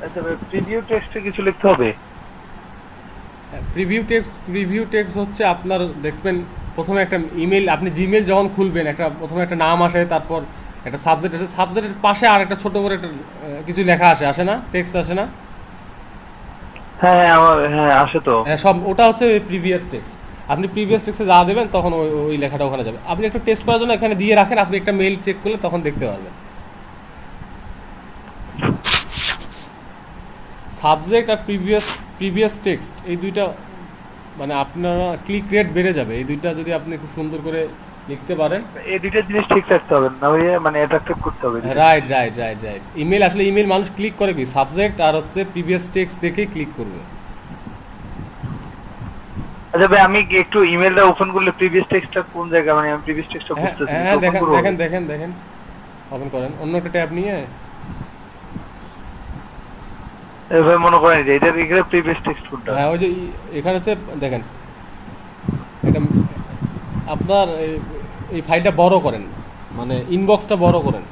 আচ্ছা ভাই, প্রিভিউ টেক্সটে কিছু লিখতে হবে? প্রিভিউ টেক্সট হচ্ছে আপনার দেখবেন প্রথমে একটা ইমেল, আপনি জিমেল যখন খুলবেন একটা প্রথমে একটা নাম আসে, তারপর একটা সাবজেক্ট আসে, সাবজেক্টের পাশে আর একটা ছোট করে একটা কিছু লেখা আসে, আসে না, টেক্সট আসে না? হ্যাঁ হ্যাঁ, আমার হ্যাঁ আসে তো। হ্যাঁ, সব ওটা হচ্ছে প্রিভিয়াস টেক্সট। আপনি প্রিভিয়াস টেক্সটে যা দেবেন তখন ওই ওই লেখাটা ওখানে যাবে। আপনি একটু টেস্ট করার জন্য এখানে দিয়ে রাখেন, আপনি একটা মেইল চেক করলে তখন দেখতে পারবেন। সাবজেক্ট আর প্রিভিয়াস টেক্সট এই দুইটা, মানে আপনারা ক্লিক রেট বেড়ে যাবে এই দুইটা যদি আপনি খুব সুন্দর করে লিখতে পারেন। এই দুইটা জিনিস ঠিক রাখতে হবে না ভাইয়া, মানে অ্যাট্রাক্টিভ করতে হবে দুইটা জিনিস। Right, right, right, right. Email আসলে ইমেল মানুষ ক্লিক করে কি সাবজেক্ট আর হচ্ছে প্রিভিয়াস টেক্সট দেখেই ক্লিক করবে। আচ্ছা ভাই, আমি কি একটু ইমেলটা ওপেন করলে প্রিভিয়াস টেক্সটটা কোন জায়গায়, মানে আমি প্রিভিয়াস টেক্সটটা হ্যাঁ, বুঝতেছি না, একটু হ্যাঁ, ওপেন দেখেন, করবো দেখেন, ভাই? দেখেন, দেখেন, ওপেন করেন অন্য একটা ট্যাব নিয়ে। এই ভাই মনে করেন যে এটা এখানে প্রিভিয়াস টেক্সট কোনটা? হ্যাঁ, ওই যে এখানে হচ্ছে দেখেন, এটা আপনার এই ফাইলটা বড় করেন, মানে ইনবক্সটা বড় করেন।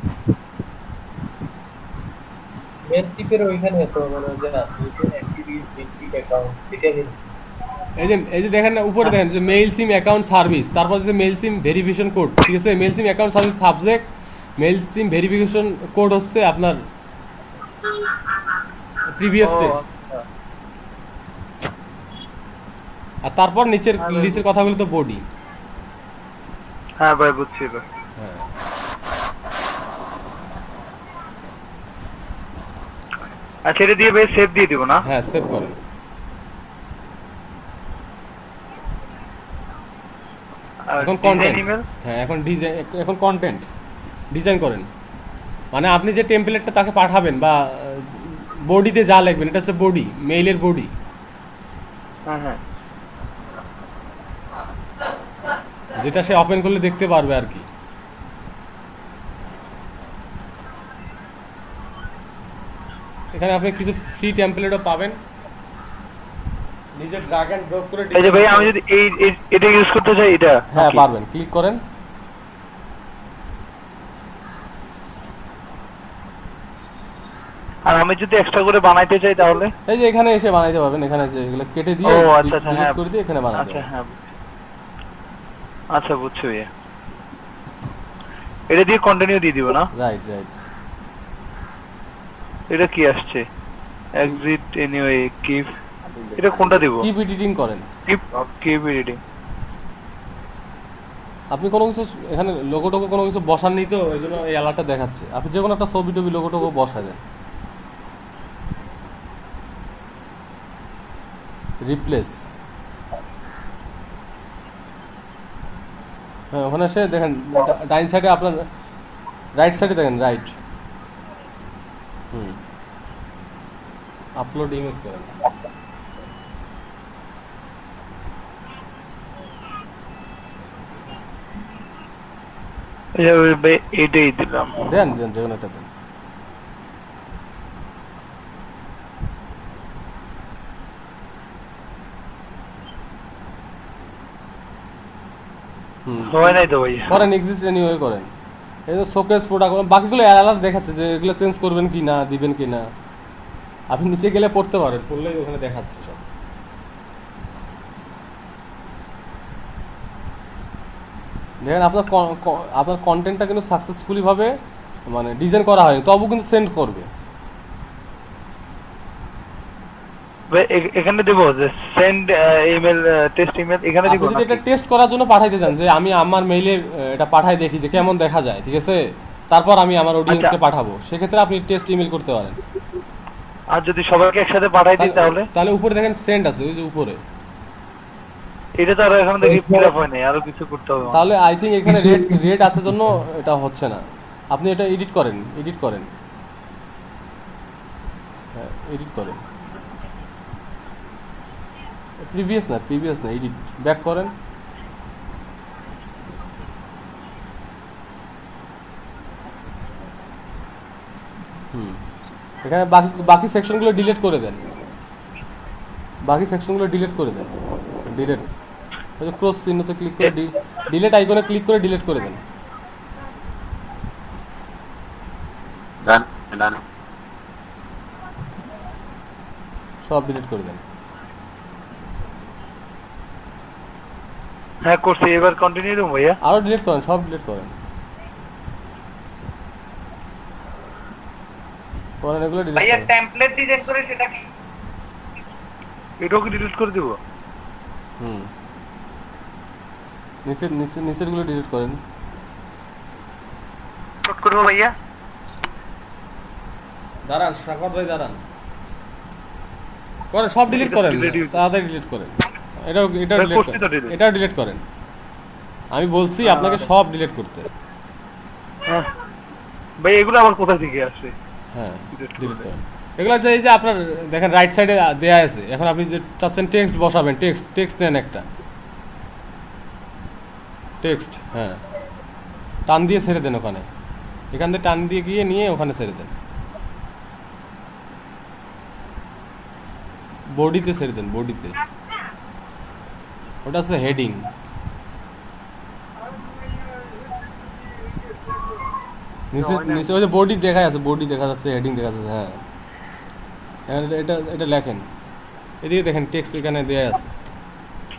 মেন টিপের ওইখানে তো মানে ওই যে আছে ওই যে অ্যাক্টিভিটি বেনিফিট অ্যাকাউন্ট এটা দিন। এই যে দেখেন না উপরে হ্যাঁ দেখেন যে মেইল সিম অ্যাকাউন্ট সার্ভিস, তারপর যে মেইল সিম ভেরিফিকেশন কোড, ঠিক আছে, মেইল সিম অ্যাকাউন্ট সার্ভিস সাবজেক্ট, মেইল সিম ভেরিফিকেশন কোড হচ্ছে আপনার ও প্রিভিয়াস টেক্সট। আচ্ছা। আর তারপর নিচের হ্যাঁ ভাই নিচের কথাগুলো তো বডি। হ্যাঁ ভাই বুঝছি এবার। হ্যাঁ, আচ্ছা, এটা দিয়ে ভাই সেভ দিয়ে দিব না? হ্যাঁ, সেভ করেন। আর এখন ডিজাইন কন্টেন্ট। ইমেল? হ্যাঁ, এখন ডিজাইন, এখন কন্টেন্ট ডিজাইন করেন। মানে আপনি যে টেমপ্লেটটা তাকে পাঠাবেন বা বডিতে যা লিখবেন এটা হচ্ছে বডি, মেইলের বডি, হ্যাঁ হ্যাঁ। যেটা সে ওপেন করলে দেখতে পারবে আর কি। এখানে আপনি কিছু ফ্রি টেমপ্লেটও পাবেন, নিজে ড্রাগ অ্যান্ড ড্রপ করে এই যে ডিজাইন ভাই, করতে। আমি যদি এটা ইউজ করতে চাই, এটা হ্যাঁ, নাকি? পারবেন, ক্লিক করেন। আর আমি যদি এক্সট্রা করে বানাইতে চাই তাহলে? এই যে এখানে এসে বানাইতে পারবেন, এখানে যে এগুলো কেটে ও দিয়ে আচ্ছা আচ্ছা, ডিলিট হ্যাঁ। করে দিয়ে এখানে বানাইতে আচ্ছা পারবেন। হ্যাঁ বুঝছি। আচ্ছা বুঝছি ভাইয়া, এটা দিয়ে কন্টিনিউ দিয়ে দিব না? Right, right. এটা কি আসছে? এক্সিট এনিওয়ে কিপ, এটা কোনটা দিব? কিপ এডিটিং করেন। Keep, keep editing. আপনি কোনো কিছু এখানে লোগো টোগো কোনো কিছু বসাননি তো এই জন্য এই অ্যালার্টটা দেখাচ্ছে। আপনি যে কোনো একটা ছবি টবি লোগো টোগো বসা দেন। রিপ্লেস। হ্যাঁ, ওখানে এসে দেখেন ডাইন সাইডে আপনার, রাইট সাইডে দেখেন, রাইট। হুম, আপলোড ইমেজ করেন। ভাই এটাই দিলাম। দেন, দেন, যে কোনো একটা দেন। হুম, হয় নাই তো ভাইয়া। করেন, এক্সিস্ট এনিওয়ে করেন। এই যে শোকেস প্রোডাক্ট, বাকিগুলো অ্যালার্ট দেখাচ্ছে যে এগুলো চেঞ্জ করবেন কি না, দিবেন কি না। আপনি নিচে গেলে পড়তে পারেন, পড়লেই ওখানে দেখাচ্ছে সব। দেখেন আপনার আপনার কন্টেন্টটা কিন্তু সাকসেসফুলি ভাবে মানে ডিজাইন করা হয়নি, তবু কিন্তু সেন্ড করবে। ভাই এখানে দিব যে সেন্ড ইমেল, টেস্ট ইমেল, এখানে দিব আপনি যদি নাকি? এটা টেস্ট করার জন্য পাঠাইতে চান যে আমি আমার মেইলে এটা পাঠাই দেখি যে কেমন দেখা যায়, ঠিক আছে, তারপর আমি আমার আচ্ছা, অডিয়েন্সকে পাঠাবো, সেক্ষেত্রে আপনি টেস্ট ইমেল করতে পারেন। আর যদি সবাইকে একসাথে পাঠাই দিই তাহলে? তাহলে উপরে দেখেন সেন্ড আছে, ওই যে উপরে। এটা তো আর এখন দেখি ফিল আপ হয় নাই, আরো কিছু করতে হবে আমার। তাহলে আই থিঙ্ক এখানে রেড রেড আছে জন্য এটা হচ্ছে না। আপনি এটা এডিট করেন, এডিট করেন। হ্যাঁ, এডিট করেন। প্রিভিয়াস না, এডিট ব্যাক করেন। হুম, এখানে বাকি বাকি সেকশনগুলো ডিলিট করে দেন, বাকি সেকশনগুলো ডিলিট করে দেন। ডিলিট, ওই যে ক্রস চিহ্নতে ক্লিক করে ডিলিট আইকনে ক্লিক করে ডিলিট করে দেন। Done. Done. সব ডিলিট করে দেন। হ্যাঁ করছি, এবার কন্টিনিউ দেবো ভাইয়া। আরো ডিলিট করেন, সব ডিলিট করেন, করেন এগুলো ডিলিট ভাইয়া করেন। টেমপ্লেট ডিজাইন করে সেটা কি? এটাও কি ডিলিট করে দেবো? হুম, নিচের গুলো ডিলিট করেন। নোট করবো ভাইয়া। দাঁড়ান সাকর ভাই, দাঁড়ান, করেন সব ডিলিট করেন, তাড়াতাড়ি ডিলিট করেন। এটাও ডিলিট করছি তো করেন, delete। এটাও ডিলিট করেন। আমি বলছি আপনাকে সব ডিলিট করতে। হ্যাঁ ভাই, এগুলো আবার কোথা থেকে আসে? হ্যাঁ Delete ডিলিট করে করেন। এগুলো হচ্ছে এই যে আপনার দেখেন রাইট সাইডে দেয়া আছে। এখন আপনি যে চাচ্ছেন টেক্সট বসাবেন, টেক্সট নেন একটা টেক্সট, হ্যাঁ টান দিয়ে ছেড়ে দেন ওখানে, এখান থেকে টান দিয়ে গিয়ে নিয়ে ওখানে ছেড়ে দেন, বডিতে ছেড়ে দেন, বডিতে। ওটা হচ্ছে হেডিং। নিচে ওই যে বডি দেখা যাচ্ছে, বডি দেখা যাচ্ছে, হেডিং দেখা যাচ্ছে। হ্যাঁ এটা লেখেন, এদিকে দেখেন টেক্সট এখানে দেয়া আছে,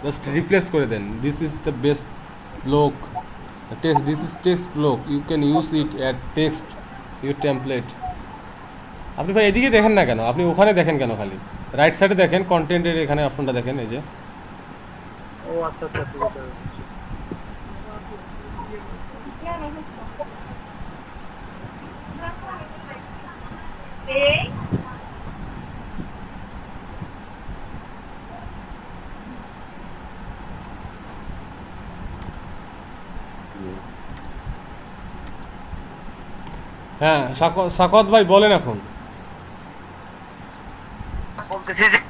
জাস্ট রিপ্লেস করে দেন। This is the best block text, this is text block, you can use it at text your template. আপনি ভাই এদিকে দেখেন না কেন, আপনি ওখানে দেখেন কেন? খালি রাইট সাইডে দেখেন, কন্টেন্টের এখানে অপশনটা দেখেন, এই যে। ও আচ্ছা আচ্ছা, ঠিক আছে। হ্যাঁ সাকত ভাই বলেন এখন। বলতেছি যে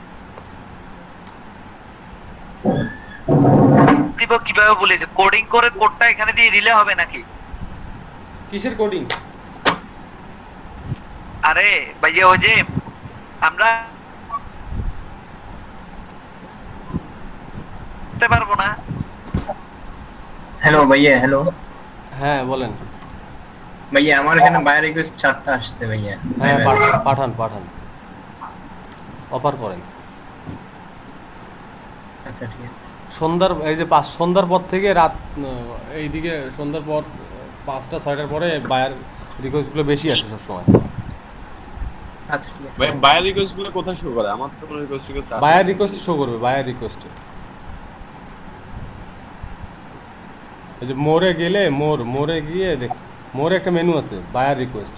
দিব কিভাবে বলেছে, কোডিং করে কোডটা এখানে দিয়ে দিলে হবে নাকি? কিসের কোডিং? আরে ভাইয়া ওই যে আমরা করতে পারবো না। হ্যালো ভাইয়া, হ্যালো হ্যাঁ বলেন। ভাইয়া, আমার এখানে বায়ার রিকোয়েস্ট 4টা আসছে ভাইয়া। হ্যাঁ পাঠান, অফার করেন। আচ্ছা ঠিক আছে। সন্ধ্যার এই যে সন্ধ্যার পর থেকে রাত এইদিকে সন্ধ্যার পর 5টা 6টার পরে বায়ার রিকোয়েস্টগুলো বেশি আসে সবসময়। আচ্ছা ঠিক আছে। বায়ার রিকোয়েস্ট গুলো কোথায় শো করে? আমার তো কোনো রিকোয়েস্ট বায়ার রিকোয়েস্ট শো করবে, বায়ার রিকোয়েস্টে এই যে মোরে গেলে মোরে গিয়ে দেখ, মোরে একটা মেনু আছে, বায়ার রিকোয়েস্ট।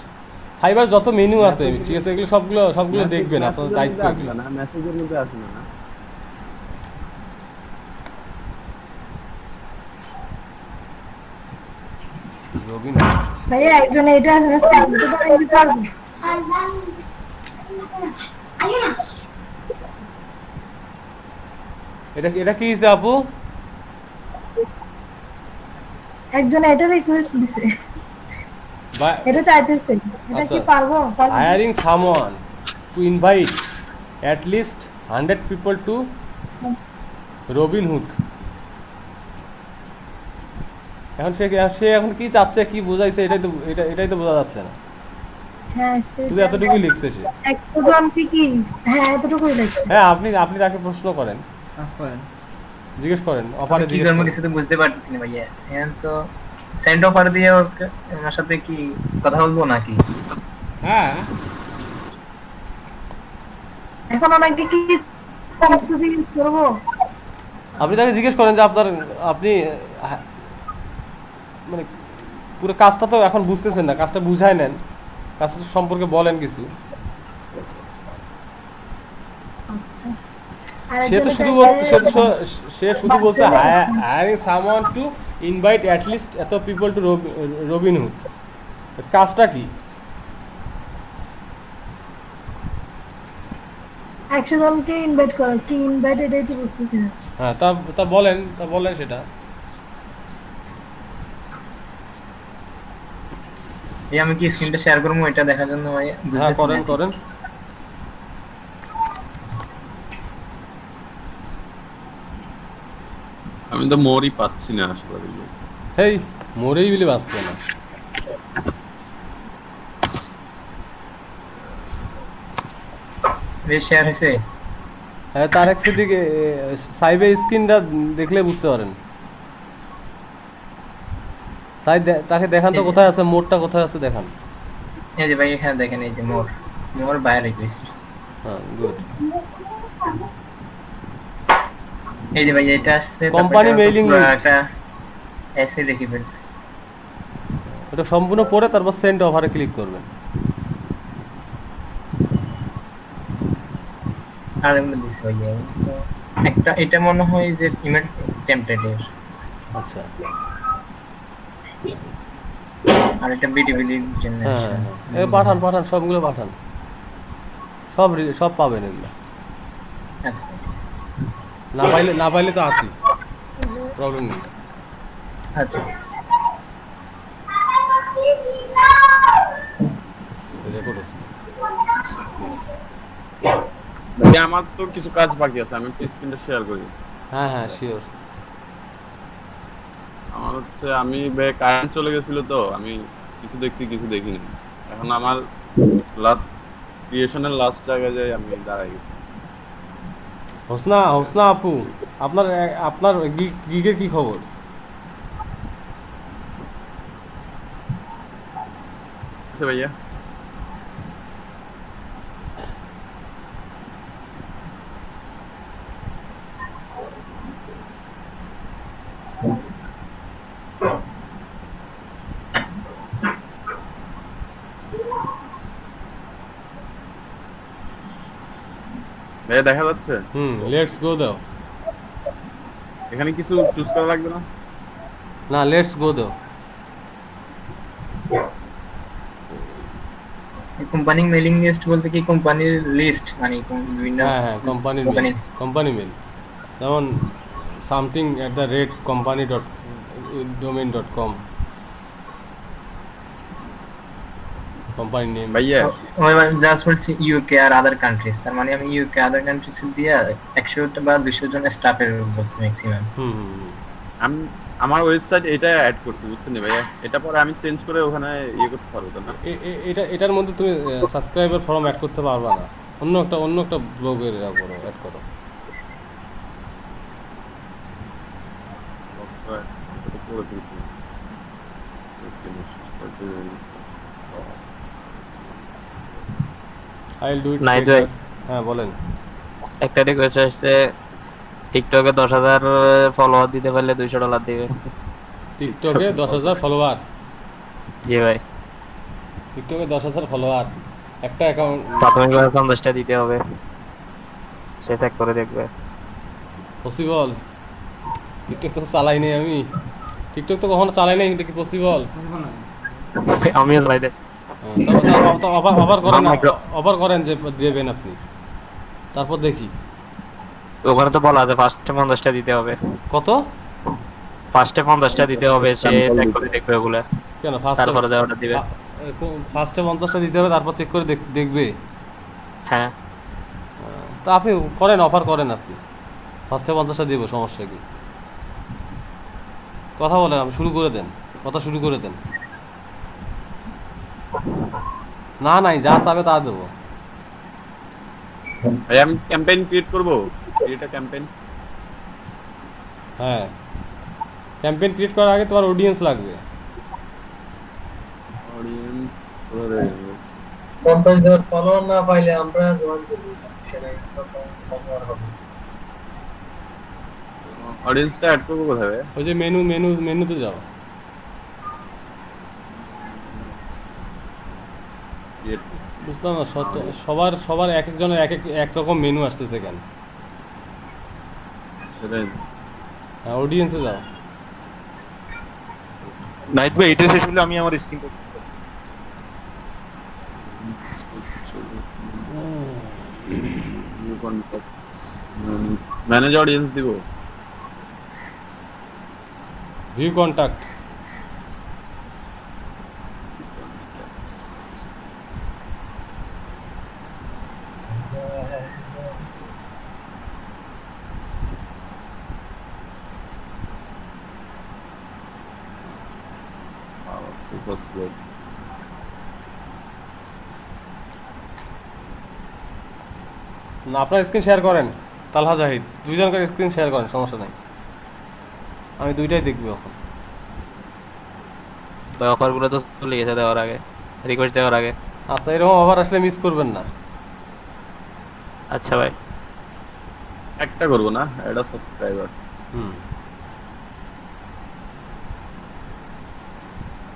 ফাইবার যত মেনু আছে ঠিক আছে, এগুলো সবগুলো দেখবেন, আপনার দায়িত্ব এগুলো। না, মেসেজের মধ্যে আসে না। রবিন ভাইয়া একজন এটা এসএমএস করতে পারবে? এটা কি হিসেবে আপু? একজন এটা রিকোয়েস্ট দিছে, এটা চাইতেছে, এটা কি পারবো? hiring someone to invite at least 100 people to Robinhood। এখন সে এখন কি চাচ্ছে, কি বোঝাইছে, এটাই তো বোঝা যাচ্ছে না। হ্যাঁ শুধু এতটুকুই লিখছে সে। একজন কি? হ্যাঁ এতটুকুই লিখছে। হ্যাঁ আপনি তাকে প্রশ্ন করেন, জিজ্ঞেস করেন, অফারে কি জিজ্ঞেস করবো করেন। কিছু তো বুঝতে পারতেছি না ভাইয়া। এখন তো সেন্ড অফার দিয়ে ওনার সাথে কি কথা বলবো নাকি? হ্যাঁ এখন ওনাকে কি কিছু জিজ্ঞেস করবো? আপনি তাকে জিজ্ঞেস করেন যে আপনি মানে পুরো কাজটা তো এখন বুঝতেছেন না, কাজটা বুঝাই নেন, কাজটা সম্পর্কে বলেন কিছু। আচ্ছা, সে শুধু বলছে hiring someone to invite at least এত পিপল টু রবিনহুড। কাজটা কি? 100 জনকে ইনভাইট করা, কি ইনভাইট এটাই তো বুঝতেছি না। হ্যাঁ তা বলেন সেটা। এই আমি কি স্ক্রিনটা শেয়ার করবো এটা দেখার জন্য ভাইয়া? হ্যাঁ বুঝতেছি না। করেন। আমি তো মোরই পাচ্ছি না আসলে। হেই মরেই বলে বাঁচতে না। শেয়ার হয়েছে? হ্যাঁ তারেক সিদ্দিক সাইবে স্ক্রিনটা দেখলে বুঝতে পারেন। সাই তাকে দেখান তো কোথায় আছে, মোডটা কোথায় আছে দেখান। এই যে ভাই এখানে দেখেন, এই যে মোর বাই রিকোয়েস্ট। হ্যাঁ গুড। এই যে ভাই এটা আসছে কোম্পানি মেইলিং লিস্ট, একটা এসে দেখি ফেলছি। এটা সম্পূর্ণ পড়ে তারপর সেন্ড অফারে ক্লিক করবেন। আর এমনি দিছি ভাই একটা, এটা মনে হয় যে ইমেল টেমপ্লেটের। আচ্ছা আর এটা বিডিবিলির জন্য। হ্যাঁ হ্যাঁ পাঠান পাঠান, সবগুলো পাঠান, সব পাবেন এগুলো। আচ্ছা না পাইলে তো আসি, প্রবলেম নেই। আচ্ছা রেকর্ড হচ্ছে। ভাই আমার তো কিছু কাজ বাকি আছে, আমি একটু স্ক্রিনটা শেয়ার করি। হ্যাঁ হ্যাঁ শিওর। আমার হচ্ছে আমি কারেন্ট চলে গেছিল তো আমি কিছু দেখছি কিছু দেখিনি। এখন আমার লাস্ট ক্রিয়েশনের লাস্ট জায়গায় যাই আমি দাঁড়াই গেছি। হোসনা আপু, আপনার গিগের কি খবর? আচ্ছা ভাইয়া ভাইয়া দেখা যাচ্ছে? লেটস গো দাও। এখানে কিছু চুজ করা লাগবে না? না লেটস গো দাও। কোম্পানি মেইলিং লিস্ট বলতে কি কোম্পানির লিস্ট, মানে বিভিন্ন হ্যাঁ কোম্পানি মেল, যেমন something@company.domain.com কোম্পানি নেম। ভাইয়া ওই জাস্ট বলছি ইউকে আর আদার কান্ট্রিজ, তার মানে আমি ইউকে আদার কান্ট্রিজ দিয়ে 100 বা 200 জন স্টাফের বলছি ম্যাক্সিমাম। আমি আমার ওয়েবসাইট এটা অ্যাড করছি বুঝছেন ভাইয়া, এটা পরে আমি চেঞ্জ করে ওখানে ইয়ে করতে পারবো তো না? এটার মধ্যে তুমি সাবস্ক্রাইবার ফর্ম অ্যাড করতে পারবা না, অন্য একটা ব্লগের অ্যাড করো। করে দিচ্ছি। I will do it. Night ভাই, হ্যাঁ বলেন। একটা রিকোয়েস্ট আসছে, টিকটকে 10,000 ফলোয়ার দিতে পারলে $200 দিবে। টিকটকে 10,000 ফলোয়ার? জি ভাই, টিকটকে 10,000 ফলোয়ার, একটা অ্যাকাউন্ট প্রাথমিকভাবে 50টা দিতে হবে, সে চেক করে দেখবে। পসিবল? টিকটক তো চালাই নাই আমি, টিকটক তো কখনো চালাই নাই, এটা কি পসিবল? আমিও চালাই দেয়। অফার করেন যে দেবেন আপনি, তারপর দেখি। ওখানে তো বলা আছে ফার্স্টে 50টা দিতে হবে। কত? ফার্স্টে 50টা দিতে হবে, সে চেক করে দেখবে ওগুলা, কেন তারপরে যা অর্ডার দিবে। ফার্স্টে 50টা দিতে হবে, তারপর চেক করে দেখবে। হ্যাঁ তা আপনি করেন, অফার করেন আপনি, ফার্স্টে 50টা দেবো, সমস্যা কি? কথা বলেন, আপনি কথা শুরু করে দেন। না নাই যা চাবে তা দেবো। ভাই আমি ক্যাম্পেইন ক্রিয়েট করব, এটা ক্যাম্পেইন। হ্যাঁ ক্যাম্পেইন ক্রিয়েট করার আগে তোমার অডিয়েন্স লাগবে। অডিয়েন্স 50,000 ফলোয়ার না পাইলে আমরা জয়েন করব, সেটা ফলোয়ার হবে। অডিয়েন্সটা অ্যাড করব কোথায় ভাই? ওই যে মেনুতে যাও। বুঝলাম না, সবার এক একজনের এক রকম মেনু আসতেছে কেন? সেটাই হ্যাঁ অডিয়েন্সে যাও। নাইট ভাই এটা শেষ হলে আমি আমার স্ক্রিন ম্যানেজ অডিয়েন্স দিব। View contact. Super slow. না আপনার স্ক্রিন শেয়ার করেন। তালহা জাহিদ, দুইজনকার স্ক্রিন শেয়ার করেন, সমস্যা নাই, আমি দুইটাই দেখবো এখন। ভাই অফারগুলো তো চলে গেছে দেওয়ার আগে, রিকোয়েস্ট দেওয়ার আগে। আচ্ছা, এরকম অফার আসলে মিস করবেন না। আচ্ছা ভাই, একটা করবো না, এটা সাবস্ক্রাইবার। হুম,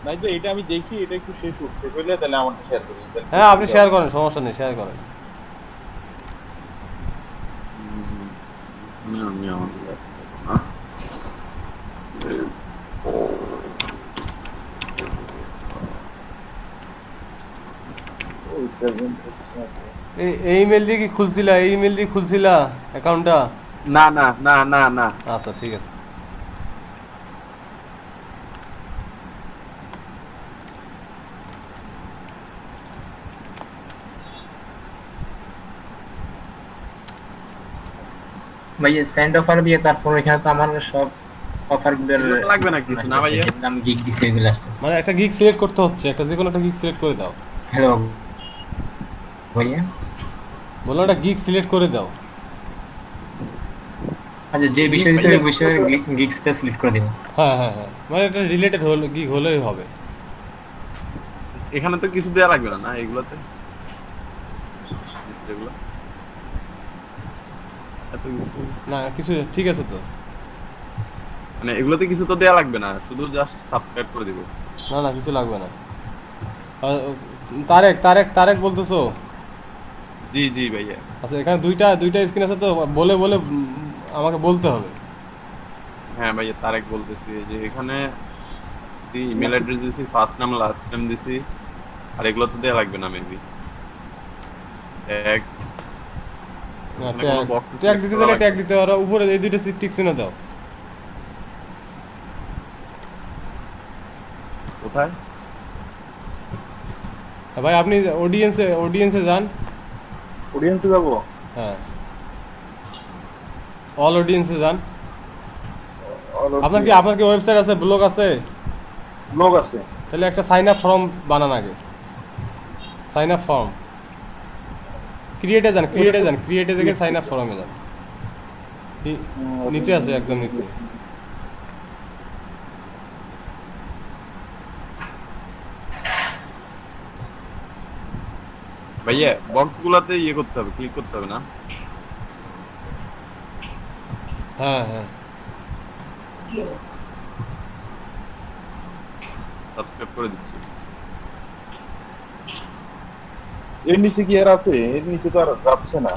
নাইট ভাই এটা আমি দেখি, এটা একটু শেষ উঠতে হইলে তাহলে আমারটা শেয়ার করি। হ্যাঁ আপনি শেয়ার করেন, সমস্যা নেই, শেয়ার করেন। এই ইমেল দিয়ে কি খুলছিলা? এই ইমেল দিয়ে খুলছিলা অ্যাকাউন্টটা? না না না না না, আচ্ছা ঠিক আছে। ভাইয়া সেন্ড অফার দিয়ে তারপর এখানে তো আমার সব অফারগুলোর এগুলো তো লাগবে না কিছু না ভাইয়া। আমি গিগ দিছি এগুলো আসতেছে। মানে একটা গিগ সিলেক্ট করতে হচ্ছে, একটা যে কোনো একটা গিগ সিলেক্ট করে দাও। হ্যালো ভাইয়া, বললাম একটা গিগ সিলেক্ট করে দাও। আচ্ছা যে বিষয় হিসেবে ওই বিষয়ের গিগসটা সিলেক্ট করে দিব। হ্যাঁ হ্যাঁ হ্যাঁ, মানে এটা রিলেটেড হলে গিগ হলেই হবে। এখানে তো কিছু দেয়া লাগবে না, না এগুলোতে এগুলো এত কিছু না কিছু, ঠিক আছে তো। মানে এগুলোতে কিছু তো দেয়া লাগবে না, শুধু জাস্ট সাবস্ক্রাইব করে দিব। না না কিছু লাগবে না। তারেক তারেক তারেক বলতেছো? জি জি ভাইয়া। আচ্ছা, এখানে দুইটা স্ক্রিন আছে তো, বলে বলে আমাকে বলতে হবে। হ্যাঁ ভাইয়া, তারেক বলতেছি যে এখানে ইমেল অ্যাড্রেস দিছি, ফার্স্ট নাম লাস্ট নাম দিছি, আর এগুলো তো দেয়া লাগবে না মেবি। ট্যাক্স ট্যাগ দিতে চাইলে ট্যাগ দিতে পারো, উপরে এই দুইটা টিক চিহ্ন দাও। কোথায়? ভাই আপনি অডিয়েন্সে যান। অডিয়েন্সে যাবো? হ্যাঁ, অল অডিয়েন্সে যান। আপনার কি ওয়েবসাইট আছে, ব্লগ আছে? ব্লগ আছে। তাহলে একটা সাইন আপ ফর্ম বানান আগে। সাইন আপ ফর্ম ক্রিয়েটে যান, ক্রিয়েটে থেকে সাইন আপ ফর্মে যান। নিচে আছে, একদম নিচে। ভাইয়া বক্স গুলাতে ইয়ে করতে হবে, ক্লিক করতে হবে না? হ্যাঁ হ্যাঁ, সাবস্ক্রাইব করে দিচ্ছি। এর নিচে কি আর আছে? এর নিচে তো আর যাচ্ছে না,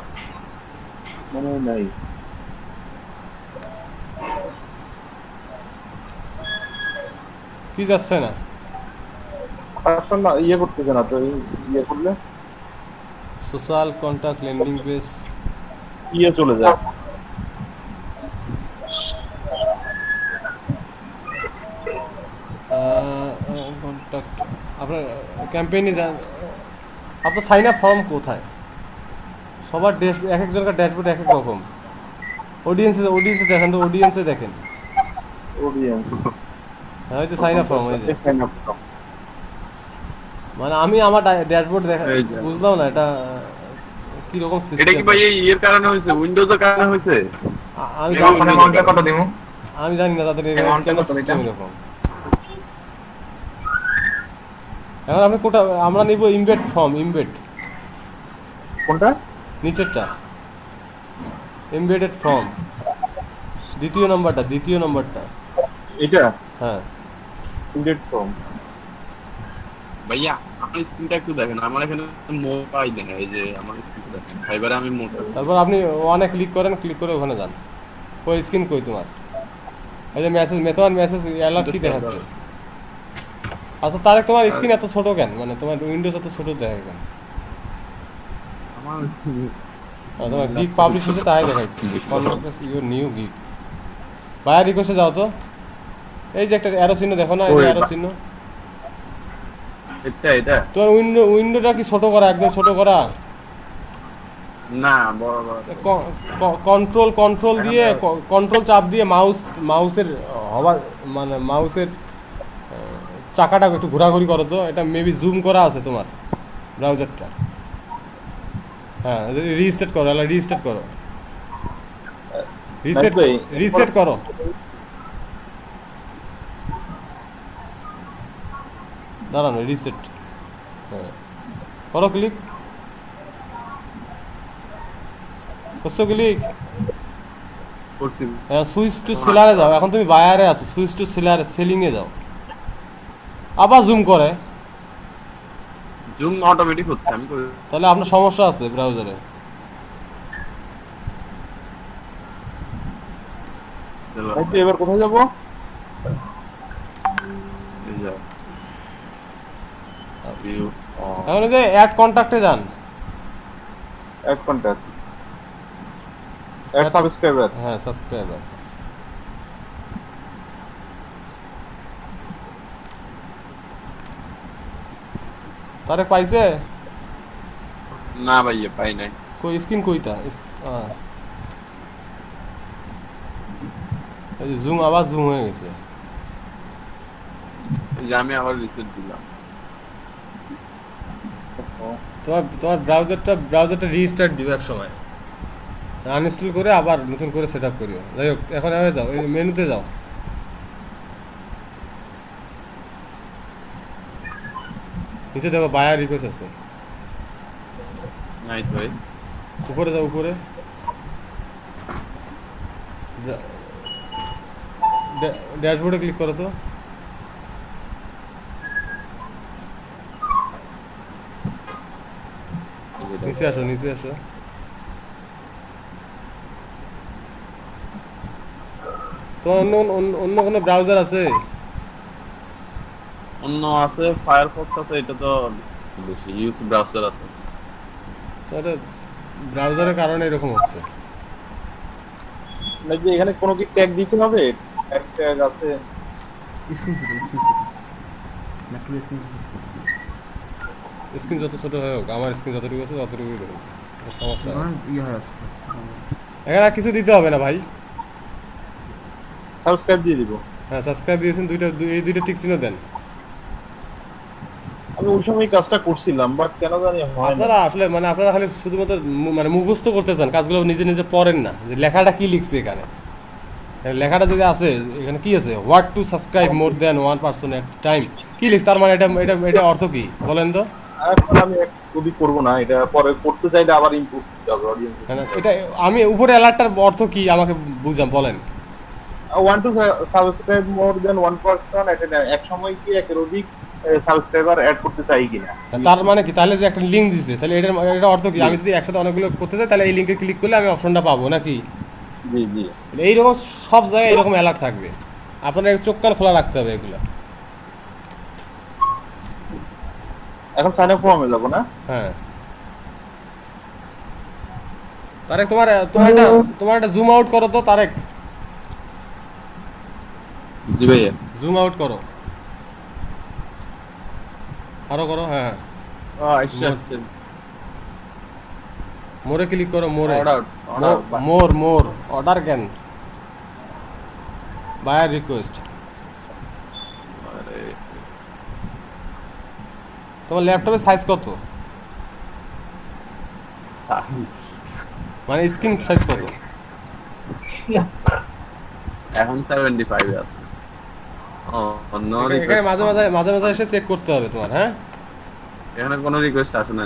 মনে হয় নাই। কি যাচ্ছে না? আসলে না ইয়ে করতেছে না তো, ইয়ে করলে সোশ্যাল কন্টাক্ট ল্যান্ডিং পেজ ইয়ে চলে যায়। কন্টাক্ট আপনার ক্যাম্পেইনে যান। আপনার সাইন আপ ফর্ম কোথায়? সবার এক একজনের ড্যাশবোর্ড এক এক রকম। অডিয়েন্সে দেখেন তো, অডিয়েন্সে দেখেন। হ্যাঁ, ওই যে সাইন আপ ফর্ম, ওই যে। মানে আমি আমার ড্যাশবোর্ড দেখা বুঝলাম না, এটা কি রকম সিস্টেম? এটা কি ভাই এর কারণে হইছে, উইন্ডোজের কারণে হইছে? আমি অ্যামাউন্টটা কত দেবো? আমি জানি না তাদের কেন সিস্টেম এরকম। এখন আপনি কোটা আমরা নিব ইমবেড ফর্ম, ইমবেড। কোনটা? নিচেরটা এমবেডেড ফর্ম, দ্বিতীয় নাম্বারটা এটা হ্যাঁ। ইনডেড ফর্ম। ভাইয়া আপনি স্ক্রিনটা একটু দেখেন, আমার এখানে মোটাই দেন, এই যে আমার স্ক্রিনটা দেখেন, ফাইবারে আমি মোটা। তারপর আপনি ওয়ানে ক্লিক করেন, ক্লিক করে ওখানে যান। কই স্ক্রিন কই তোমার? এই যে মেসেজ অ্যালার্ট কি দেখাচ্ছে? আচ্ছা তারেক, তোমার স্ক্রিন এত ছোট কেন? মানে তোমার উইন্ডোজ এত ছোট দেখা কেন? আমার তোমার গিগ পাবলিশ হয়েছে তাই দেখাইছে। Congrats your new gig. Buyer রিকোয়েস্টে যাও তো, এই যে একটা অ্যারো চিহ্ন দেখো না, এই যে অ্যারো চিহ্ন। এটা তোমার উইন্ডোটা কি ছোট করা, একদম ছোট করা? না, বড় বড়। কন্ট্রোল দিয়ে, কন্ট্রোল চাপ দিয়ে মাউসের হওয়া, মানে মাউসের চাকাটা একটু ঘোরাঘুরি করো তো। এটা মেবি জুম করা আছে তোমার ব্রাউজারটা। হ্যাঁ, রিস্টার্ট করো, রিস্টার্ট করো। রিসেট ভাই, রিসেট করো। দাঁড়ানো রিসেট করো, ক্লিক করছো, ক্লিক। করছি। সুইচ টু সেলারে যাও, এখন তুমি বায়ারে আছো, সুইচ টু সেলার সেলিং এ যাও, আবার জুম করে, জুম অটোমেটিক হচ্ছে, আমি করে তাহলে আপনার সমস্যা আছে ব্রাউজারে। দিলাম। ভাই এবার কোথায় যাবো? এই যা। View on. এখন এই যে অ্যাড কন্টাক্টে যান। Add contact, add subscriber. হ্যাঁ, সাবস্ক্রাইবার। তারে পাইছে? না ভাইয়া পাই নাই। কই স্ক্রিন কইতা? এই যে জুম, আবার জুম হয়ে গেছে। এই যে আমি আবার রিসেট দিলাম। তোমার ব্রাউজারটা রিস্টার্ট দিও এক সময়, আনইনস্টল করে আবার নতুন করে সেট আপ করিও। যাই হোক, এখন হয়ে যাও, এই মেনুতে যাও, নিচে দেখো বায়ার রিকোয়েস্ট আছে, নাই তো ভাই। উপরে যাও, উপরে ড্যাশবোর্ডে ক্লিক করো তো। নিচে আসো, নিচে আসো। তোমার অন্য কোনো ব্রাউজার আছে? অন্য আছে, ফায়ারফক্স আছে, এটা তো বেশি ইউজ ব্রাউজার আছে। তাহলে ব্রাউজারের কারণে এরকম হচ্ছে। নাকি এখানে কোনো কি ট্যাগ দিতে হবে? ট্যাগ আছে? স্ক্রিন যত ছোট হয়ে হোক, আমার স্ক্রিন যতটুকু আছে ততটুকুই দেখুন, সমস্যা এখানে আর কিছু দিতে হবে না ভাই। সাবস্ক্রাইব দিয়ে দিব। হ্যাঁ, সাবস্ক্রাইব দিয়েছেন, এই দুইটা টিক চিহ্ন দেন। আমি ওই সময় কাজটা করছিলাম, বাট কেন জানি হয় না। আপনারা আসলে মানে আপনারা খালি শুধুমাত্র মানে মুখস্থ করতে চান, কাজগুলো নিজে নিজে পড়েন না, যে লেখাটা কি লিখছে এখানে। লেখাটা যদি আছে, এখানে কি আছে, what to subscribe more then 1 person at time, কি লিখছে তার মানে? এটা অর্থ কি বলেন তো? এখন আমি যদি করব না, এটা পরে করতে চাইলে আবার ইমপ্রুভ করতে হবে অডিয়েন্স। এটা আমি উপরে অ্যালার্টটার অর্থ কি আমাকে বুঝান, বলেন। One to subscribe more then 1 person at এক সময় কি একের অধিক সাবস্ক্রাইবার অ্যাড করতে চাই কিনা। তার মানে কি? তাহলে যে একটা লিঙ্ক দিছে, তাহলে এটা অর্থ কি? আমি যদি একসাথে অনেকগুলো করতে চাই, তাহলে এই লিঙ্কে ক্লিক করলে আমি অপশনটা পাবো নাকি? জি জি। এইরকম সব জায়গায় এরকম অ্যালার্ট থাকবে, আপনার চোখ কান খোলা রাখতে হবে এগুলো। এখন সাইন আপ ফর্মে যাব না? হ্যাঁ, তারেক তোমার একটা জুম আউট করো তো, তারেক জি ভাইয়া। জুম আউট করো, আরো করো। হ্যাঁ, মোরে ক্লিক করো, মোরে মোর অর্ডার ক্যান বায়ার রিকোয়েস্ট। তোমার ল্যাপটপের সাইজ কত? মানে স্ক্রিন সাইজ কত? এখন 75 আছে। এখানে মাঝে মাঝে এসে চেক করতে হবে তোমার। হ্যাঁ, এখানে কোনো রিকোয়েস্ট আসে না।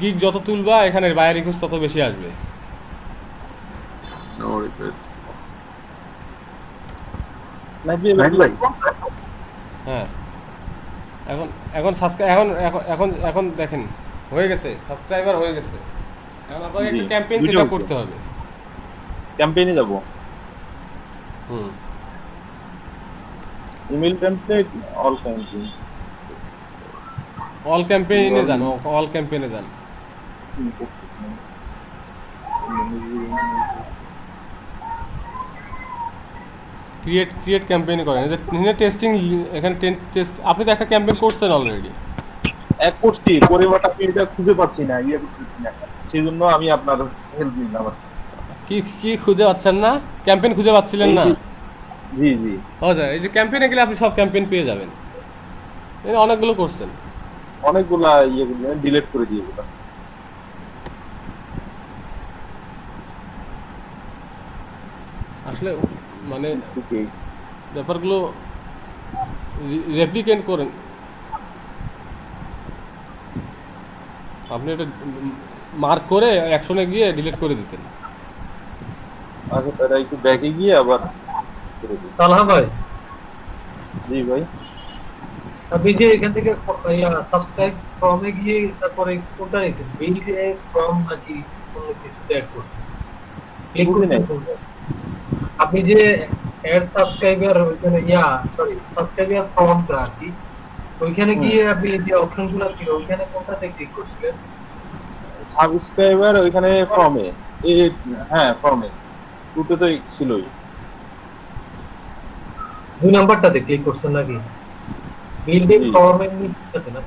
গিগ যত তুলবা, এখানে বায়ার রিকোয়েস্ট তত বেশি আসবে। No request. নাকি ভাই? হ্যাঁ, এখন দেখেন হয়ে গেছে, সাবস্ক্রাইবার হয়ে গেছে। এখন আপনাকে একটা ক্যাম্পেইন সেটআপ করতে হবে। ক্যাম্পেইনে যাব। হুম, ইমেল টেমপ্লেট অল ক্যাম্পেইনে যান, অল ক্যাম্পেইনে যান। ক্রিয়েট ক্যাম্পেইন করেন। এখানে টেস্টিং, এখানে টেস্ট, আপনি তো একটা ক্যাম্পেইন করছেন অলরেডি। এক করছি, করে বাট আমি এটা খুঁজে পাচ্ছি না, করতেছি না, সেজন্য আমি আপনার হেল্প নিলাম। কি খুঁজে পাচ্ছেন না? ক্যাম্পেইন খুঁজে পাচ্ছিলেন না? জি জি। এই যে ক্যাম্পেইনে গেলে আপনি সব ক্যাম্পেইন পেয়ে যাবেন। অনেকগুলো করছেন, অনেকগুলা ডিলিট করে দিয়ে দিলাম। আসলে মানে ঠিকই। ব্যাপারগুলো রেপ্লিকেট করেন। আপনি এটা মার্ক করে অ্যাকশনে গিয়ে ডিলিট করে দিতেন। আচ্ছা তাহলে একটু ব্যাকে গিয়ে আবার করে দিই। তালহা ভাই, জি ভাই, আপনি যে এখান থেকে সাবস্ক্রাইব ফর্মে গিয়ে তারপরে কোনটা নিয়েছেন, বিল্ড এ ফর্ম নাকি কোনো কিছুতে অ্যাড করছেন? ক্লিক বুঝি নাই। করছেন আপনি যে অ্যাড সাবস্ক্রাইবার ওইখানে সরি সাবস্ক্রাইবার ফর্মটা আর কি, ওইখানে গিয়ে আপনি যে অপশনগুলো ছিল ওইখানে কোনটাতে ক্লিক করছিলেন? সাবস্ক্রাইবার ওইখানে ফর্মে, হ্যাঁ ফর্মে 2 তে তো ছিলই। 2 নাম্বারটাতে ক্লিক করছেন নাকি? বিল্ডিং জি। ফর্মের নিচেতে না?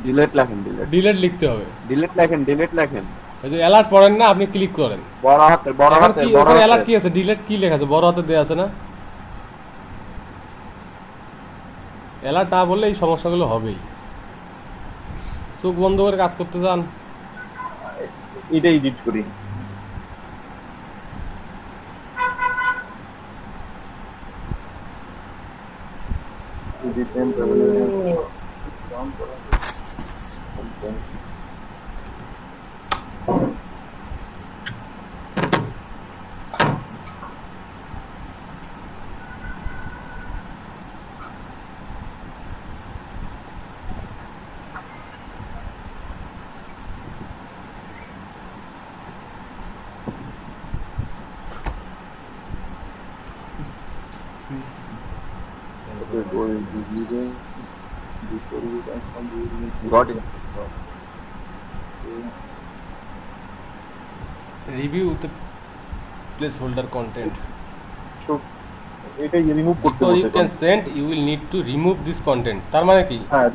ডিলিট লেখেন, ডিলিট ডিলিট লিখতে হবে। ডিলিট লেখেন, ডিলিট লেখেন। ওই যে অ্যালার্ট পড়েন না, আপনি ক্লিক করেন। বড় হাতে, বড় এখন হাতে, কি বড় ওখানে অ্যালার্ট হাতে। কি আছে? ডিলিট কি লেখা আছে? বড় হাতে দেয়া আছে না? অ্যালার্ট না বললে এই সমস্যাগুলো হবেই। চোখ বন্ধ করে কাজ করতে চান? এটা এডিট করি। Got it. Review the place holder content. So, এটা রিমুভ করতে Before you বলছে। can send, you will need to remove this content. তার মানে কি? হ্যাঁ,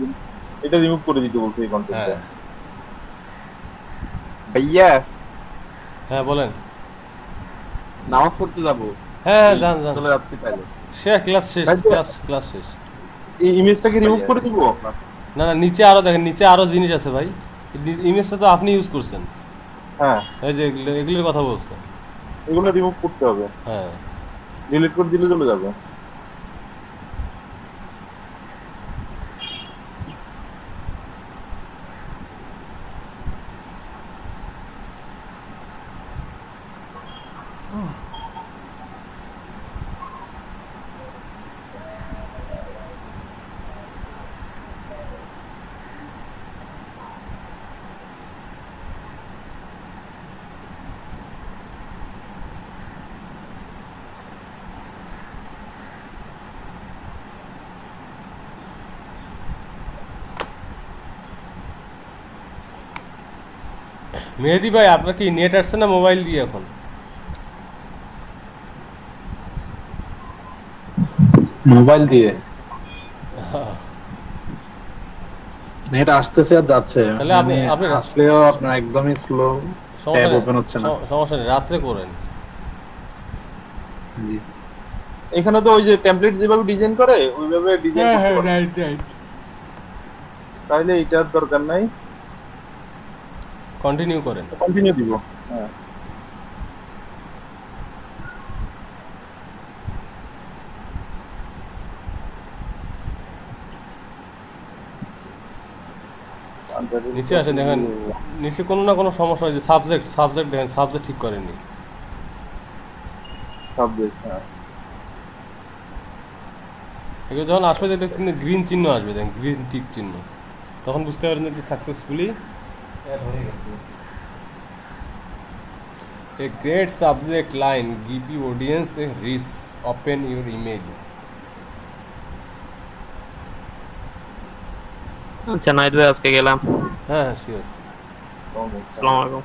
এটা রিমুভ করে দিতে বলছে এই কন্টেন্টটা। হ্যাঁ ভাইয়া, হ্যাঁ বলেন। নামাজ পড়তে যাব। হ্যাঁ হ্যাঁ যান যান। চলে যাচ্ছি তাহলে। শেষ ক্লাস শেষ, ভাই, ক্লাস শেষ। এই ইমেজটাকে রিমুভ করে দিব? না না, নিচে আরো দেখেন, নিচে আরো জিনিস আছে ভাই। ইমেজটা তো আপনি ইউজ করছেন। হ্যাঁ, এই যে এগুলোর কথা বলছে। এগুলো রিমুভ করতে হবে। হ্যাঁ ডিলিট করে দিলে চলে যাবে। মেহেদি ভাই, আপনার কি নেট আসছে না মোবাইল দিয়ে এখন? মোবাইল দিয়ে নেট আসতেছে আর যাচ্ছে, তাহলে আপনি আসলেও আপনার একদমই স্লো, ট্যাব ওপেন হচ্ছে না। সমস্যা নেই, রাত্রে করেন। জি, এখানে তো ওই যে টেমপ্লেট যেভাবে ডিজাইন করে ওইভাবে ডিজাইন করতে পারে। Right right. তাহলে এটার দরকার নাই, কন্টিনিউ করেন। কন্টিনিউ দিব। হ্যাঁ, নিচে আসেন, দেখেন নিচে কোনো না কোনো সমস্যা হয়েছে। সাবজেক্ট দেখেন, সাবজেক্ট ঠিক করেননি। সাবজেক্ট, হ্যাঁ এগুলো যখন আসবে দেখবেন গ্রিন চিহ্ন আসবে, দেখেন গ্রিন টিক চিহ্ন, তখন বুঝতে পারবেন যে সাকসেসফুলি অ্যাড হয়ে গেছে। A great subject line give you audience a risk, open your email. আচ্ছা নাইট ভাই, আজকে গেলাম। হ্যাঁ শিওর। আসসালামু আলাইকুম।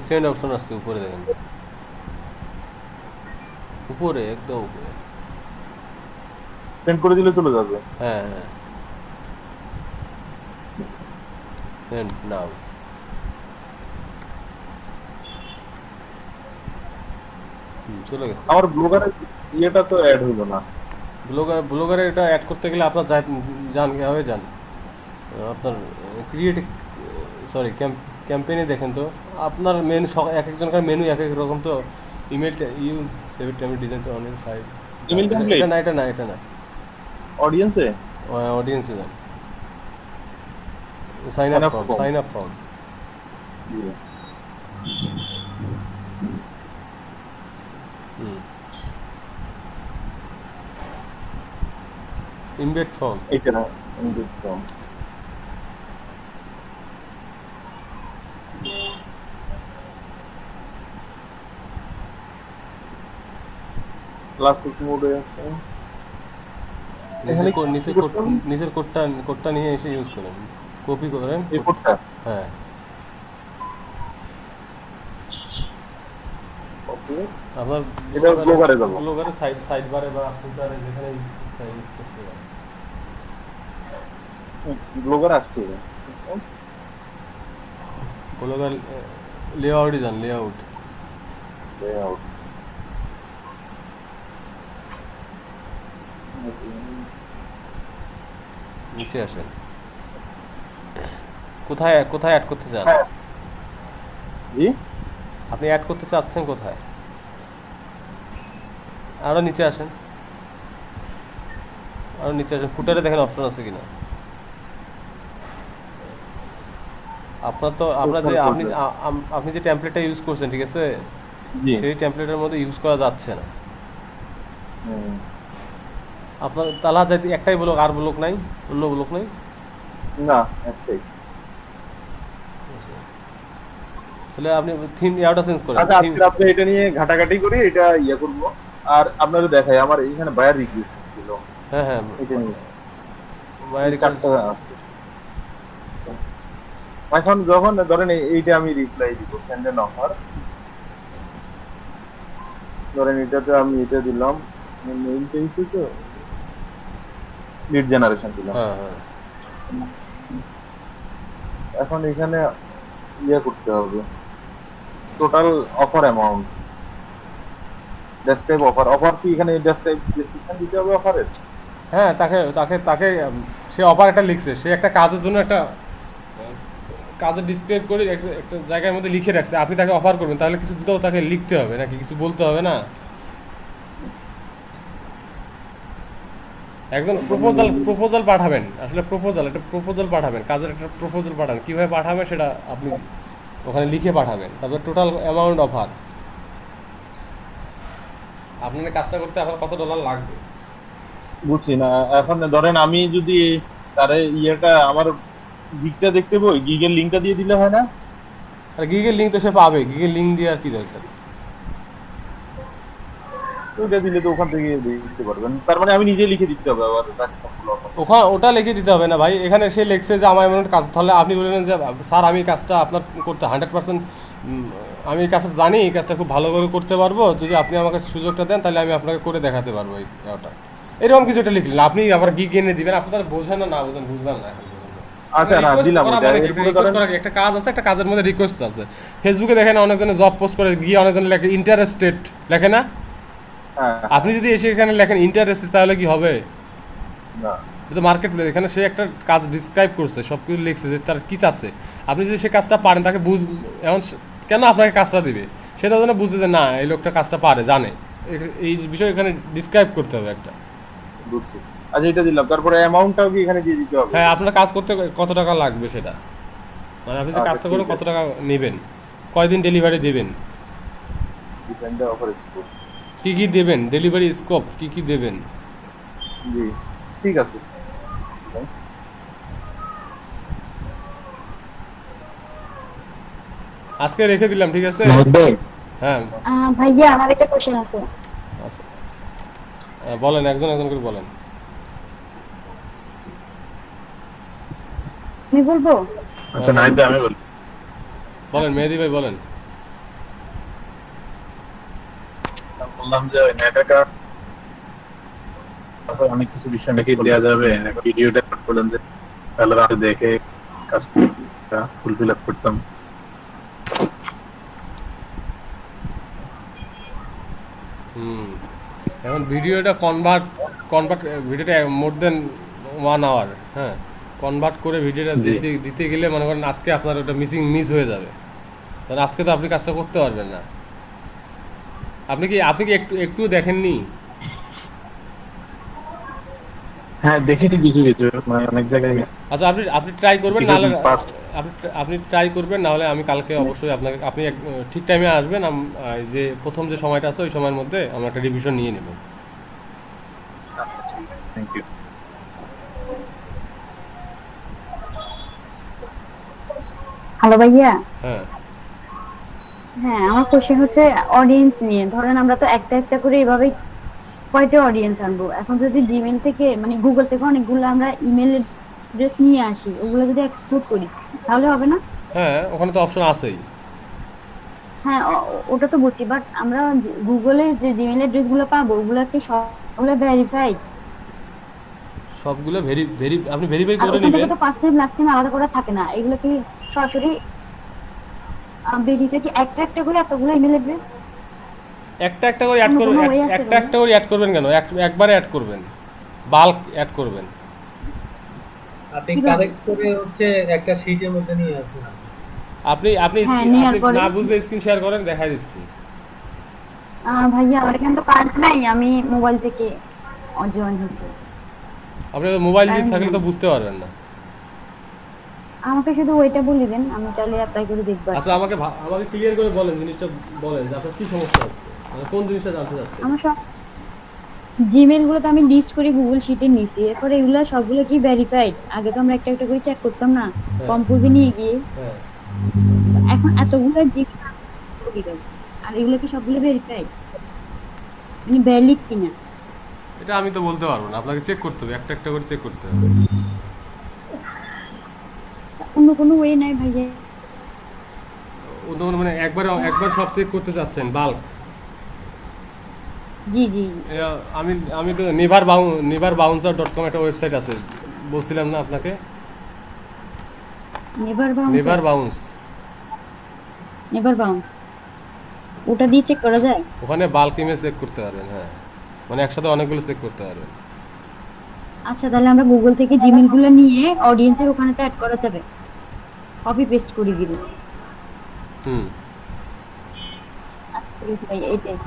সেন্ড অপশন আসছে উপরে, দেখেন উপরে, একদম উপরে। সেন্ড করে দিলে চলে যাবে। হ্যাঁ হ্যাঁ, সেন্ড নাও। চলে গেছে। আমার ব্লগারের ইয়েটা তো অ্যাড হইলো না। ব্লগারে এটা অ্যাড করতে গেলে আপনার যান কীভাবে যান, আপনার ক্রিয়েট সরি ক্যাম্পেইনে দেখেন তো আপনার মেনু এক একজনকার মেনু এক এক রকম তো। ইমেলটা ইউ সেভ টেমপ্লেট ডিজাইন তো অনলি 5 ইমেল টেমপ্লেট এটা না অডিয়েন্সে যান sign up form embed form এইটা না ইমবেড ফর্ম ক্লাসিক মোডে আছে। নিচের কোডটা নিয়ে এসে ইউজ করেন, কপি করেন এই কোডটা। হ্যাঁ ওকে আপনার এটা ব্লগারে যাব, ব্লগারে সাইড বারে বা ফুটারে যেখানে ইউজ করতে পারেন। ব্লগার আসছে ব্লগার লেআউটে যান, লেআউট নিচে আসেন। কোথায় অ্যাড করতে চান? জি আপনি অ্যাড করতে চাচ্ছেন কোথায়? আরো নিচে আসেন, ফুটারে দেখেন অপশন আছে কিনা। আপনি যে টেমপ্লেটটা ইউজ করছেন ঠিক আছে, সেই টেমপ্লেটের মধ্যে ইউজ করা যাচ্ছে না। আপনার তালা যাইতে একটাই ব্লক, আর ব্লক নাই, অন্য ব্লক নাই না, একটাই। তাহলে আপনি থিম ইয়াটা চেঞ্জ করেন। আচ্ছা আজকে আপনি এটা নিয়ে ঘাটাঘাটি করে এটা করব। আর আপনাদের দেখাই আমার এখানে বায়ার রিকোয়েস্ট ছিল। হ্যাঁ এটা নিয়ে বায়ার রিকোয়েস্ট। এখন যখন ধরেন এইটা আমি রিপ্লাই দিব সেন্ড এন অফার, ধরেন এটাতে আমি এটা দিলাম মেইল পেয়েছি তো লিড জেনারেশন দিলাম। এখন এখানে করতে হবে total offer amount, describe offer কি এখানে ডেসক্রিপশন দিতে হবে অফারের? হ্যাঁ, তাকে সে অফার একটা লিখছে, সে একটা কাজের জন্য একটা কাজের ডিসক্রাইব করে একটা জায়গার মধ্যে লিখে রাখছে, আপনি তাকে অফার করবেন, তাহলে কিছু তো তাকে লিখতে হবে নাকি, কিছু বলতে হবে না? একজন প্রপোজাল পাঠাবেন, আসলে একটা প্রপোজাল পাঠাবেন, কাজের একটা প্রপোজাল পাঠাবেন, কীভাবে পাঠাবেন সেটা আপনি ওখানে লিখে পাঠাবেন। তারপরে টোটাল অ্যামাউন্ট অফার, আপনার কাজটা করতে আপনার কত ডলার লাগবে বুঝছি না। এখন ধরেন আমি যদি তারে আমার গিগটা দেখতে বই, গিগের লিংকটা দিয়ে দিলে হয় না? আর গিগের লিংক তো সে পাবে, গিগের লিংক দিয়ে আর কি দরকার? ওটা দিলে তো ওখান থেকে দিতে পারবেন, তার মানে আমি নিজে লিখে দিতে হবে আবার ওটা লিখে দিতে হবে না ভাই, এখানে সে লিখছে যে আমার এমন কাজ, তাহলে আপনি বললেন যে স্যার আমি কাজটা আপনার করতে 100% আমি এই কাজটা জানি, এই কাজটা খুব ভালো করে করতে পারবো, যদি আপনি আমাকে সুযোগটা দেন তাহলে আমি আপনাকে করে দেখাতে পারবো ওটা, এরকম কিছু একটা লিখলেন। আপনি আবার গিগ এনে দিবেন, আপনার বোঝেন না বোঝেন, বুঝলাম না এখন। আচ্ছা না দিলাম, একটা কাজ আছে, একটা কাজের মধ্যে রিকোয়েস্ট আছে। ফেসবুকে দেখেন অনেকজনে জব পোস্ট করে গিয়ে অনেকজনে লেখে ইন্টারেস্টেড লেখে না? আপনি যদি এসে এখানে লেখেন ইন্টারেস্টেড তাহলে কি হবে? না, এটা মার্কেট প্লেস, এখানে সে একটা কাজ ডিসক্রাইব করছে, সব কিছু লিখছে যে তার কি চাচ্ছে, আপনি যদি সে কাজটা পারেন তাকে এমন কেন আপনাকে কাজটা দিবে, সেটা যেন বুঝে যে না এই লোকটা কাজটা পারে, জানে, এই বিষয় এখানে ডিসক্রাইব করতে হবে একটা। আচ্ছা এটা দিলাম, তারপরে অ্যামাউন্টটাও কি এখানে দিয়ে দিতে হবে? হ্যাঁ, আপনার কাজ করতে কত টাকা লাগবে সেটা, মানে আপনি যে কাজটা করে কত টাকা নেবেন, কয়দিন ডেলিভারি দেবেন, কি কি দেবেন, ডেলিভারি স্কোপ কি কি দেবেন। জি ঠিক আছে, আজকে রেখে দিলাম, ঠিক আছে? হ্যাঁ ভাইয়া আমার একটা কোশ্চেন আছে। আচ্ছা বলেন, একজন করে বলেন। আমি বলবো? আচ্ছা নাই তো আমি বলি, বলেন মেহেদি ভাই বলেন। বললাম যে নেটওয়ার্কার অনেক কিছু বিষয় নাকি দেওয়া যাবে, ভিডিওটা করলাম যে তাহলে রাতে দেখে কাজটা ফুলফিল আপ করতাম। এখন ভিডিওটা কনভার্ট ভিডিওটা মোর দেন 1 আওয়ার, হ্যাঁ, কনভার্ট করে ভিডিওটা দিতে গেলে মনে করেন আজকে আপনার ওটা মিস হয়ে যাবে, কারণ আজকে তো আপনি কাজটা করতে পারবেন না। আপনি কি একটু দেখেননি? হ্যাঁ দেখেছি কিছু কিছু, মানে অনেক জায়গায়। আচ্ছা, আপনি ট্রাই করবেন, নাহলে আপনি ট্রাই করবেন, নাহলে আমি কালকে অবশ্যই আপনি ঠিক টাইমে আসবেন। যে প্রথম যে সময়টা আছে ওই সময়ের মধ্যে আমরা একটা রিভিশন নিয়ে নেব। Thank you. হ্যালো ভাইয়া। হ্যাঁ হ্যাঁ, আমার কোশ্চেন হচ্ছে অডিয়েন্স নিয়ে। ধরেন আমরা তো একটা একটা করে এভাবে কয়টা অডিয়েন্স আনবো? এখন যদি জিমেইল থেকে মানে গুগল থেকে অনেকগুলো আমরা ইমেল অ্যাড্রেস নিয়ে আসি, ওগুলো যদি এক্সপোর্ট করি তাহলে হবে না? হ্যাঁ, ওখানে তো অপশন আছেই। হ্যাঁ, ওটা তো বুঝছি, বাট আমরা গুগলে যে জিমেইল অ্যাড্রেস গুলো পাবো ওগুলো কি সবগুলো ভেরিফাইড? সবগুলো আপনি ভেরিফাই আর করে ওখান থেকে নেবেন। তো ফার্স্ট নেম লাস্ট নেম আলাদা করে থাকে না, এগুলো কি সরাসরি ভেরিফাই কি একটা একটা করে এতগুলো ইমেল অ্যাড্রেস একটা করে অ্যাড করবেন, একটা করে অ্যাড করবেন কেন? একবারে অ্যাড করবেন, বাল্ক অ্যাড করবেন। আপনি কালেক্ট করে হচ্ছে একটা শীটের মধ্যে নিয়ে আসবেন। আপনি না বুঝলে স্ক্রিন শেয়ার করেন, দেখাই দিচ্ছি। ভাইয়া আমার এখানে তো কার্ড নাই, আমি মোবাইল থেকে জয়েন হয়েছি। আপনি মোবাইল দিয়ে থাকলে তো বুঝতে পারবেন না। আমাকে শুধু ওইটা বলে দেন, আমি তাহলে অ্যাপ্লাই করে দেখব। আচ্ছা, আমাকে ক্লিয়ার করে বলেন, জিনিসটা বলেন যে আপনার কি সমস্যা হচ্ছে, মানে কোন জিনিসটা জানতে চাচ্ছেন। আমার সব জিমেইল গুলো তো আমি লিস্ট করে গুগল শিটে নিছি, এরপর এগুলো সবগুলো কি ভেরিফাইড? আগে তো আমরা একটা একটা করে চেক করতাম না কম্পোজে নিয়ে গিয়ে, এখন এতগুলো জিমেইল আর এগুলো কি সবগুলো ভেরিফাইড, মানে ভ্যালিড কিনা? এটা আমি তো বলতে পারবো না, আপনাকে চেক করতে হবে, একটা একটা করে চেক করতে হবে। অন্য কোনো ওয়ে নাই ভাইয়া? মানে একবার সব চেক করতে চাচ্ছেন বাল্ক? জি জি। আমি তো neverbouncer.com একটা ওয়েবসাইট আছে, বলছিলাম না আপনাকে? নেভার বাউন্স ওটা দিয়ে চেক করা যায়? ওখানে বাল্ক ইমেজ চেক করতে পারবেন, হ্যাঁ, মানে একসাথে অনেকগুলো চেক করতে পারবেন। আচ্ছা, তাহলে আমরা গুগল থেকে জিমেইল গুলো নিয়ে অডিয়েন্সের ওখানেটা অ্যাড করা যাবে, কপি পেস্ট করে দিলে। এইটাই।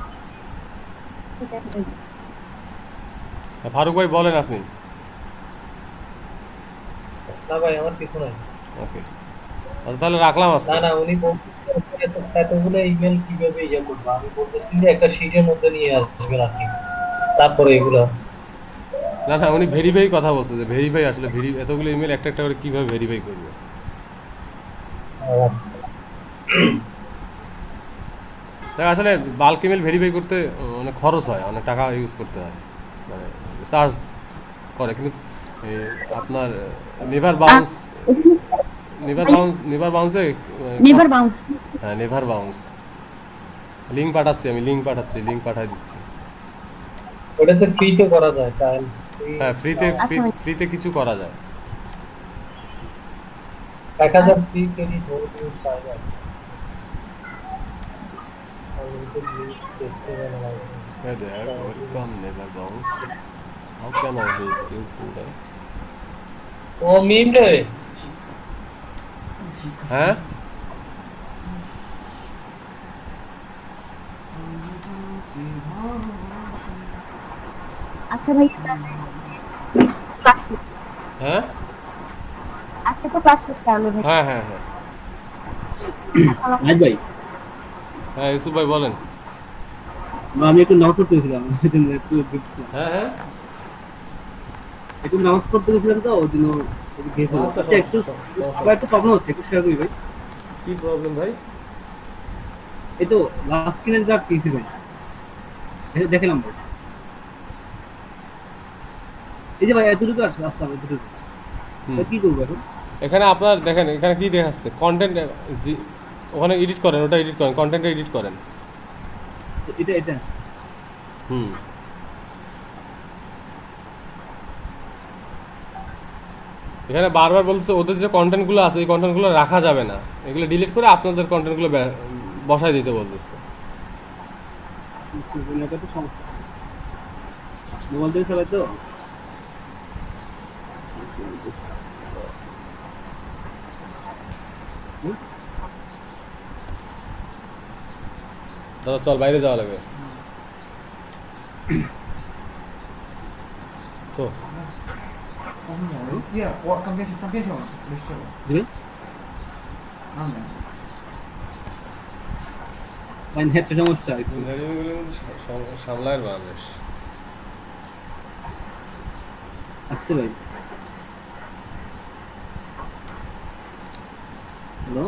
ফারুক ভাই বলেন আপনি। না ভাই, আমার কিছু নাই। ওকে, আচ্ছা তাহলে রাখলাম আজকে। না উনি বলছেন এতগুলো ইমেল কিভাবে ইয়ে করব, আমি বলতেছি যে একটা শীটের মধ্যে নিয়ে আসবেন আপনি, তারপরে এগুলো। না উনি ভেরিফাই কথা বলছে, যে ভেরিফাই আসলে এতগুলো ইমেল একটা একটা করে কিভাবে ভেরিফাই করবে। আসলে বাল্ক ইমেল ভেরিফাই করতে অনেক খরচ হয়, অনেক টাকা ইউজ করতে হয়, মানে চার্জ করে, কিন্তু আপনার নেভার বাউন্স লিংক পাঠাচ্ছি, লিংক পাঠিয়ে দিচ্ছি। ওটাতে ফ্রিতে করা যায়, তাই? হ্যাঁ, ফ্রিতে কিছু করা যায়। 1000 ফ্রি ক্রেডিট হল ইউজ পাওয়া যায়। Hey there, welcome Neverbounce. How can I help you today? ও মিম রে। হ্যাঁ, আচ্ছা ভাই, ক্লাস হ্যাঁ আজকে তো ক্লাস করতে হবে ভাই। হ্যাঁ ভাই, হ্যাঁ ইউসুফ ভাই বলেন। আমি একটু নামাজ পড়তে গেছিলাম, হ্যাঁ একটু নামাজ পড়তে গেছিলাম তো ওই জন্য একটু আবার একটু প্রবলেম হচ্ছে, একটু শেয়ার করি ভাই। কি প্রবলেম ভাই? এই তো লাস্ট কিনে যা কিনছি ভাই, দেখলাম ভাই, এই যে ভাই এতটুকু আসলাম, এতটুকু কি করবো এখন? এখানে আপনার দেখেন, এখানে কি দেখাচ্ছে, কন্টেন্ট, ওখানে এডিট করেন, ওটা এডিট করেন, কন্টেন্ট এডিট করেন। এটা এখানে বারবার বলছে ওদের যে কন্টেন্টগুলো আছে এই কন্টেন্টগুলো রাখা যাবে না, এগুলো ডিলিট করে আপনাদের কন্টেন্টগুলো বসায় দিতে বলতেছে। নেটওয়ার্কের সমস্যা মোবাইল দিয়ে চালাই তো দাদা চল বাইরে যাওয়া লাগবে তো ভাই নেটের সমস্যা সামলায়ের মানুষ আসছে ভাই হ্যালো